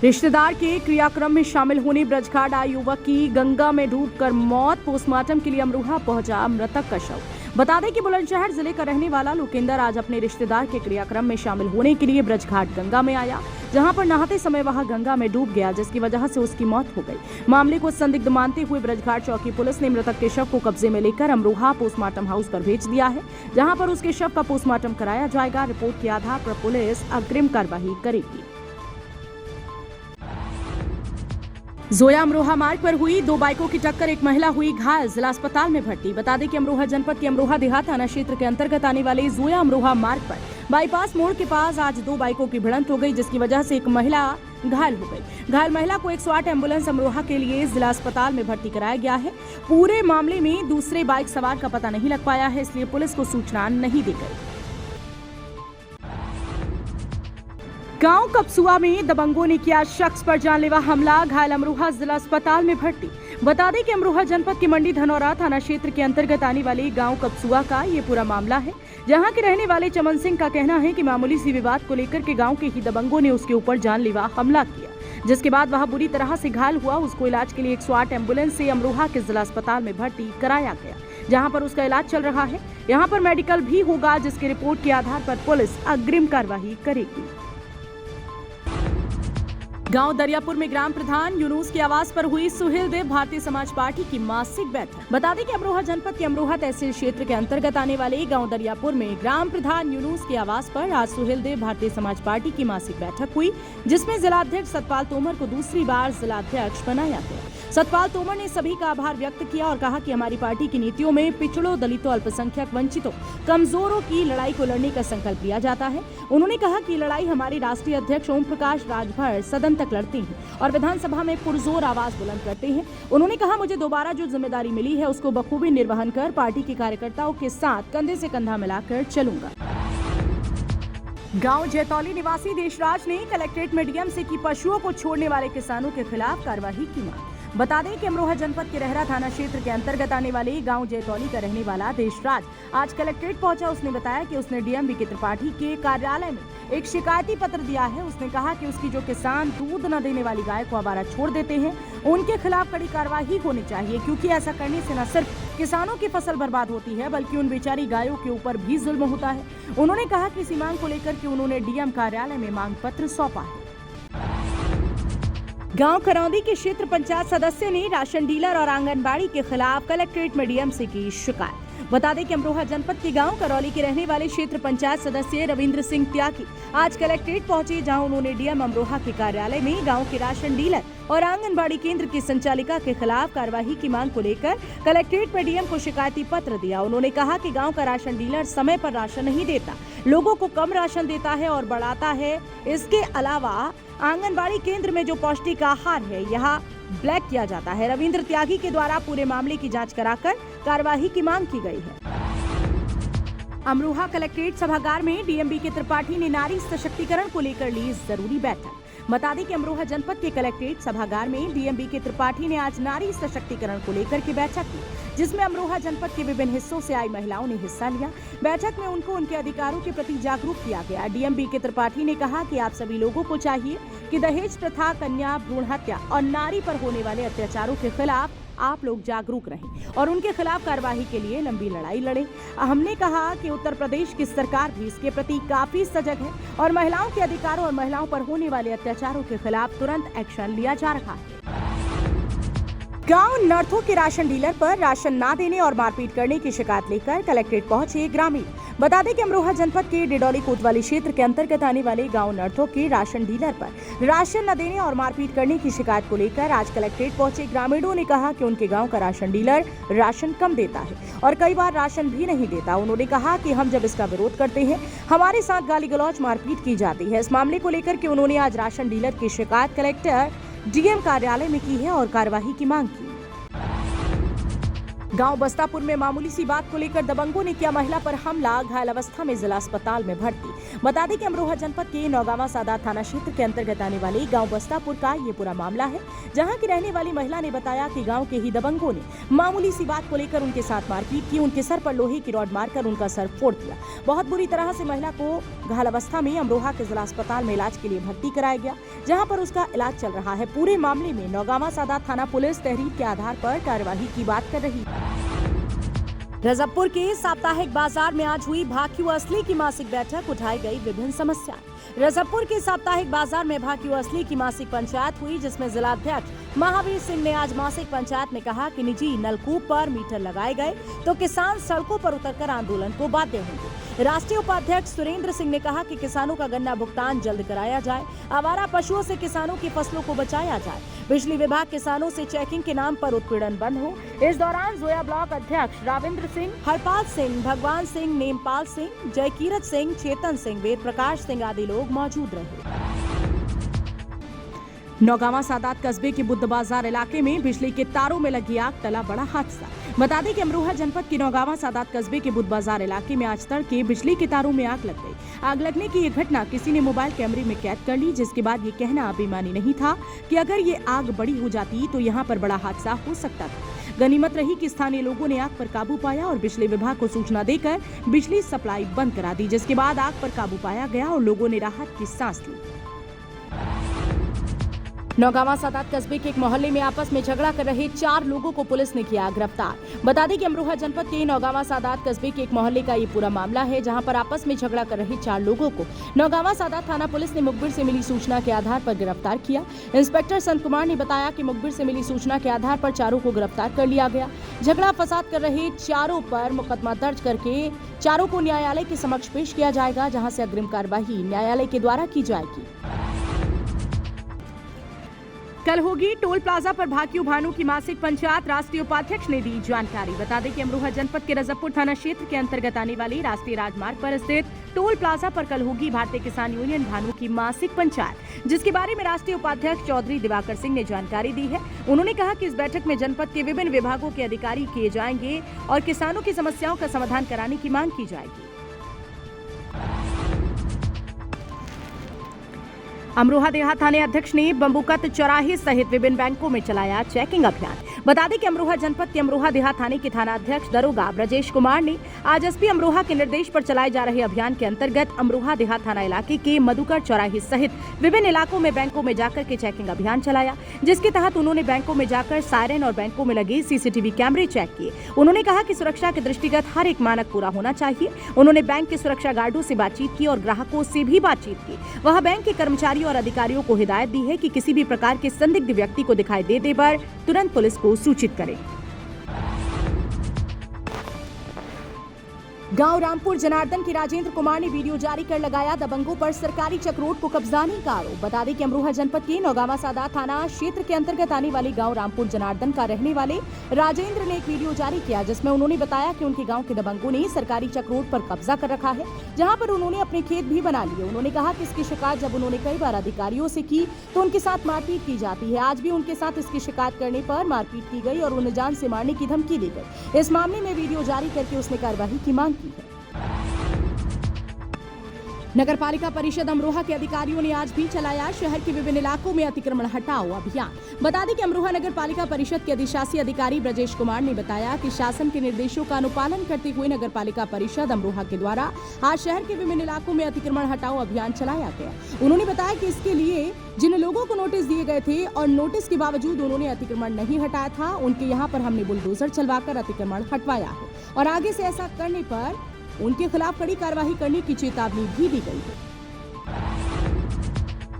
रिश्तेदार के क्रियाक्रम में शामिल होने ब्रजघाट आए युवक की गंगा में डूबकर मौत। पोस्टमार्टम के लिए अमरोहा पहुंचा मृतक का शव। बता दें कि बुलंदशहर जिले का रहने वाला लोकेंद्र आज अपने रिश्तेदार के क्रियाक्रम में शामिल होने के लिए ब्रजघाट गंगा में आया, जहां पर नहाते समय वह गंगा में डूब गया, जिसकी वजह से उसकी मौत हो गई। मामले को संदिग्ध मानते हुए ब्रजघाट चौकी पुलिस ने मृतक के शव को कब्जे में लेकर अमरोहा पोस्टमार्टम हाउस पर भेज दिया है, जहां पर उसके शव का पोस्टमार्टम कराया जाएगा। रिपोर्ट के आधार पर पुलिस अग्रिम कार्रवाई करेगी। जोया अमरोहा मार्ग पर हुई दो बाइकों की टक्कर, एक महिला हुई घायल, जिला अस्पताल में भर्ती। बता दें कि अमरोहा जनपद के अमरोहा देहात थाना क्षेत्र के अंतर्गत आने वाले जोया अमरोहा मार्ग पर बाईपास मोड़ के पास आज दो बाइकों की भिड़ंत हो गई, जिसकी वजह से एक महिला घायल हो गई। घायल महिला को 108 एम्बुलेंस अमरोहा के लिए जिला अस्पताल में भर्ती कराया गया है। पूरे मामले में दूसरे बाइक सवार का पता नहीं लग पाया है, इसलिए पुलिस को सूचना नहीं दी गई। गांव कपसुआ में दबंगों ने किया शख्स पर जानलेवा हमला, घायल अमरोहा जिला अस्पताल में भर्ती। बता दें कि अमरोहा जनपद के मंडी धनौरा थाना क्षेत्र के अंतर्गत आने वाले गांव कपसुआ का ये पूरा मामला है, जहां के रहने वाले चमन सिंह का कहना है कि मामूली सी विवाद को लेकर के गांव के ही दबंगों ने उसके ऊपर जानलेवा हमला किया, जिसके बाद वह बुरी तरह से घायल हुआ। उसको इलाज के लिए 108 एम्बुलेंस से अमरोहा के जिला अस्पताल में भर्ती कराया गया, जहां पर उसका इलाज चल रहा है। यहाँ पर मेडिकल भी होगा, जिसके रिपोर्ट के आधार पर पुलिस अग्रिम कार्रवाई करेगी। गांव दरियापुर में ग्राम प्रधान यूनुस के आवास पर हुई सुहेल देव भारतीय समाज पार्टी की मासिक बैठक। बता दें कि अमरोहा जनपद के अमरोहा तहसील क्षेत्र के अंतर्गत आने वाले गांव दरियापुर में ग्राम प्रधान यूनुस के आवास पर आज सुहेल देव भारतीय समाज पार्टी की मासिक बैठक हुई, जिसमें जिलाध्यक्ष सतपाल तोमर को दूसरी बार जिलाध्यक्ष बनाया गया। सतपाल तोमर ने सभी का आभार व्यक्त किया और कहा कि हमारी पार्टी की नीतियों में पिछड़ों, दलितों, अल्पसंख्यक, वंचितों, कमजोरों की लड़ाई को लड़ने का संकल्प लिया जाता है। उन्होंने कहा कि लड़ाई हमारे राष्ट्रीय अध्यक्ष ओम प्रकाश राजभर सदन तक लड़ते हैं और विधानसभा में पुरजोर आवाज बुलंद करते हैं। उन्होंने कहा, मुझे दोबारा जो जिम्मेदारी मिली है उसको बखूबी निर्वहन कर पार्टी के कार्यकर्ताओं के साथ कंधे से कंधा मिलाकर चलूंगा। गांव जैतौली निवासी देशराज ने कलेक्ट्रेट में डीएम से की पशुओं को छोड़ने वाले किसानों के खिलाफ कार्रवाई की मांग। बता दें कि अमरोहा जनपद के रहरा थाना क्षेत्र के अंतर्गत आने वाले गांव जैतौली का रहने वाला देशराज आज कलेक्ट्रेट पहुंचा। उसने बताया कि उसने डीएम बीके त्रिपाठी के कार्यालय में एक शिकायती पत्र दिया है। उसने कहा कि उसकी जो किसान दूध न देने वाली गाय को आवारा छोड़ देते हैं, उनके खिलाफ कड़ी कार्रवाई होनी चाहिए, क्योंकि ऐसा करने से न सिर्फ किसानों की फसल बर्बाद होती है, बल्कि उन बेचारी गायों के ऊपर भी जुल्म होता है। उन्होंने कहा कि इसी मांग को लेकर के उन्होंने डीएम कार्यालय में मांग पत्र सौंपा है। गांव करौंदी के क्षेत्र पंचायत सदस्य ने राशन डीलर और आंगनबाड़ी के खिलाफ कलेक्ट्रेट में डीएम से की शिकायत। बता दें कि अमरोहा जनपद के गांव करौली के रहने वाले क्षेत्र पंचायत सदस्य रविंद्र सिंह त्यागी आज कलेक्ट्रेट पहुंचे, जहां उन्होंने डीएम अमरोहा के कार्यालय में गांव के राशन डीलर और आंगनबाड़ी केंद्र की संचालिका के खिलाफ कार्यवाही की मांग को लेकर कलेक्ट्रेट में डीएम को शिकायती पत्र दिया। उन्होंने कहा कि गांव का राशन डीलर समय पर राशन नहीं देता, लोगों को कम राशन देता है और बढ़ाता है। इसके अलावा आंगनबाड़ी केंद्र में जो पौष्टिक आहार है यहाँ ब्लैक किया जाता है। रविंद्र त्यागी के द्वारा पूरे मामले की जांच कराकर कार्यवाही की मांग की गई है। अमरोहा कलेक्ट्रेट सभागार में डीएम बीके त्रिपाठी ने नारी सशक्तिकरण को लेकर ली जरूरी बैठक। बता दें कि अमरोहा जनपद के कलेक्ट्रेट सभागार में डीएम बीके त्रिपाठी ने आज नारी सशक्तिकरण को लेकर की बैठक की, जिसमें अमरोहा जनपद के विभिन्न हिस्सों से आई महिलाओं ने हिस्सा लिया। बैठक में उनको उनके अधिकारों के प्रति जागरूक किया गया। डीएम बीके त्रिपाठी ने कहा कि आप सभी लोगों को चाहिए कि दहेज प्रथा, कन्या भ्रूण हत्या और नारी पर होने वाले अत्याचारों के खिलाफ आप लोग जागरूक रहें और उनके खिलाफ कार्यवाही के लिए लंबी लड़ाई लड़ें। हमने कहा कि उत्तर प्रदेश की सरकार भी इसके प्रति काफी सजग है और महिलाओं के अधिकारों और महिलाओं पर होने वाले अत्याचारों के खिलाफ तुरंत एक्शन लिया जा रहा है। गांव नर्थों के राशन डीलर पर राशन न देने और मारपीट करने की शिकायत लेकर कलेक्ट्रेट पहुंचे ग्रामीण। बता दें कि अमरोहा जनपद के डिडौली कोतवाली क्षेत्र के अंतर्गत आने वाले गांव नर्थों के राशन डीलर पर राशन न देने और मारपीट करने की शिकायत को लेकर आज कलेक्ट्रेट पहुंचे ग्रामीणों ने कहा कि उनके गांव का राशन डीलर राशन कम देता है और कई बार राशन भी नहीं देता। उन्होंने कहा कि हम जब इसका विरोध करते हैं, हमारे साथ गाली गलौज, मारपीट की जाती है। इस मामले को लेकर के उन्होंने आज राशन डीलर की शिकायत कलेक्टर डीएम कार्यालय में की है और कार्यवाही की मांग की। गांव बस्तापुर में मामूली सी बात को लेकर दबंगों ने किया महिला पर हमला, घायल अवस्था में जिला अस्पताल में भर्ती। बता दें कि अमरोहा जनपद के नौगावा सादात थाना क्षेत्र के अंतर्गत आने वाले गांव बस्तापुर का ये पूरा मामला है, जहां की रहने वाली महिला ने बताया कि गांव के ही दबंगों ने मामूली सी बात को लेकर उनके साथ मारपीट की, उनके सर पर लोहे की रॉड मारकर उनका सर फोड़ दिया। बहुत बुरी तरह से महिला को घायल अवस्था में अमरोहा के जिला अस्पताल में इलाज के लिए भर्ती कराया गया, जहाँ पर उसका इलाज चल रहा है। पूरे मामले में नौगावा सादात थाना पुलिस तहरीर के आधार पर कार्यवाही की बात कर रही है। रजबपुर के साप्ताहिक बाजार में आज हुई भाकियू असली की मासिक बैठक, उठाई गई विभिन्न समस्याएं। रजबपुर के साप्ताहिक बाजार में भाकियू असली की मासिक पंचायत हुई, जिसमें जिलाध्यक्ष महावीर सिंह ने आज मासिक पंचायत में कहा कि निजी नलकूप पर मीटर लगाए गए तो किसान सड़कों पर उतरकर आंदोलन को बाध्य होंगे। राष्ट्रीय उपाध्यक्ष सुरेंद्र सिंह ने कहा कि किसानों का गन्ना भुगतान जल्द कराया जाए, आवारा पशुओं से किसानों की फसलों को बचाया जाए, बिजली विभाग किसानों से चेकिंग के नाम पर उत्पीड़न बंद हो। इस दौरान जोया ब्लॉक अध्यक्ष राविंद्र सिंह, हरपाल सिंह, भगवान सिंह, नेमपाल सिंह, जयकीरत सिंह, चेतन सिंह, वेद प्रकाश सिंह आदि लोग मौजूद रहे। नौगावा सादात कस्बे के बुद्ध बाजार इलाके में बिजली के तारों में लगी आग, टला बड़ा हादसा। बता दें कि अमरोहा जनपद के नौगावा सादात कस्बे के बुद्ध बाजार इलाके में आज तड़के बिजली के तारों में आग लग गई। आग लगने की ये घटना किसी ने मोबाइल कैमरे में कैद कर ली, जिसके बाद ये कहना बेईमानी नहीं था कि अगर ये आग बड़ी हो जाती तो यहाँ पर बड़ा हादसा हो सकता था। गनीमत रही कि स्थानीय लोगों ने आग पर काबू पाया और बिजली विभाग को सूचना देकर बिजली सप्लाई बंद करा दी, जिसके बाद आग पर काबू पाया गया और लोगों ने राहत की सांस ली। नौगावा सादात कस्बे के एक मोहल्ले में आपस में झगड़ा कर रहे 4 लोगों को पुलिस ने किया गिरफ्तार। बता दें कि अमरोहा जनपद के नौगावा सादात कस्बे के एक मोहल्ले का ये पूरा मामला है, जहां पर आपस में झगड़ा कर रहे 4 लोगों को नौगावा सादात थाना पुलिस ने मुखबिर से मिली सूचना के आधार पर गिरफ्तार किया। इंस्पेक्टर संत कुमार ने बताया कि मुखबिर से मिली सूचना के आधार पर चारों को गिरफ्तार कर लिया गया। झगड़ा फसाद कर रहे चारों पर मुकदमा दर्ज करके चारों को न्यायालय के समक्ष पेश किया जाएगा, जहाँ से अग्रिम कार्यवाही न्यायालय के द्वारा की जाएगी। कल होगी टोल प्लाजा पर भाकियू भानु की मासिक पंचायत, राष्ट्रीय उपाध्यक्ष ने दी जानकारी। बता दें कि अमरोहा जनपद के रजबपुर थाना क्षेत्र के अंतर्गत आने वाली राष्ट्रीय राजमार्ग पर स्थित टोल प्लाजा पर कल होगी भारतीय किसान यूनियन भानु की मासिक पंचायत, जिसके बारे में राष्ट्रीय उपाध्यक्ष चौधरी दिवाकर सिंह ने जानकारी दी है। उन्होंने कहा कि इस बैठक में जनपद के विभिन्न विभागों के अधिकारी किए जाएंगे और किसानों की समस्याओं का समाधान कराने की मांग की जाएगी। अमरोहा देहात थाने अध्यक्ष ने बंबूकत चौराहे सहित विभिन्न बैंकों में चलाया चेकिंग अभियान। बता दें कि अमरोहा जनपद के अमरोहा देहात थाने के थाना अध्यक्ष दरोगा ब्रजेश कुमार ने आज एसपी अमरोहा के निर्देश पर चलाए जा रहे अभियान के अंतर्गत अमरोहा देहात थाना इलाके के मधुकर चौराहे सहित विभिन्न इलाकों में बैंकों में जाकर के चेकिंग अभियान चलाया, जिसके तहत उन्होंने बैंकों में जाकर सायरन और बैंकों में लगे सीसीटीवी कैमरे चेक किए। उन्होंने कहा कि सुरक्षा के दृष्टिगत हर एक मानक पूरा होना चाहिए। उन्होंने बैंक के सुरक्षा गार्डों से बातचीत की और ग्राहकों से भी बातचीत की। वह बैंक के कर्मचारियों और अधिकारियों को हिदायत दी है कि किसी भी प्रकार के संदिग्ध व्यक्ति को दिखाई देने पर तुरंत पुलिस को सूचित करें। गांव रामपुर जनार्दन के राजेंद्र कुमार ने वीडियो जारी कर लगाया दबंगों पर सरकारी चक्रोट को कब्जाने का आरोप। बता दें कि अमरोहा जनपद के नौगावा सादात थाना क्षेत्र के अंतर्गत आने वाले गांव रामपुर जनार्दन का रहने वाले राजेंद्र ने एक वीडियो जारी किया, जिसमें उन्होंने बताया कि उनके गांव के दबंगों ने सरकारी चक्रोट पर कब्जा कर रखा है, जहां पर उन्होंने अपने खेत भी बना लिए। उन्होंने कहा कि इसकी शिकायत जब उन्होंने कई बार अधिकारियों से की तो उनके साथ मारपीट की जाती है। आज भी उनके साथ इसकी शिकायत करने पर मारपीट की गई और उन्हें जान से मारने की धमकी दी गई। इस मामले में वीडियो जारी करके उसने कार्रवाई की मांग की है। नगर पालिका परिषद अमरोहा के अधिकारियों ने आज भी चलाया शहर के विभिन्न इलाकों में अतिक्रमण हटाओ अभियान। बता दें कि अमरोहा नगर पालिका परिषद के अधिशासी अधिकारी ब्रजेश कुमार ने बताया कि शासन के निर्देशों का अनुपालन करते हुए नगर पालिका परिषद अमरोहा के द्वारा आज शहर के विभिन्न इलाकों में अतिक्रमण हटाओ अभियान चलाया गया। उन्होंने बताया कि इसके लिए जिन लोगों को नोटिस दिए गए थे और नोटिस के बावजूद उन्होंने अतिक्रमण नहीं हटाया था, उनके यहाँ पर हमने बुलडोजर चलवाकर अतिक्रमण हटवाया है और आगे से ऐसा करने पर उनके खिलाफ कड़ी कार्रवाई करने की चेतावनी भी दी गई है।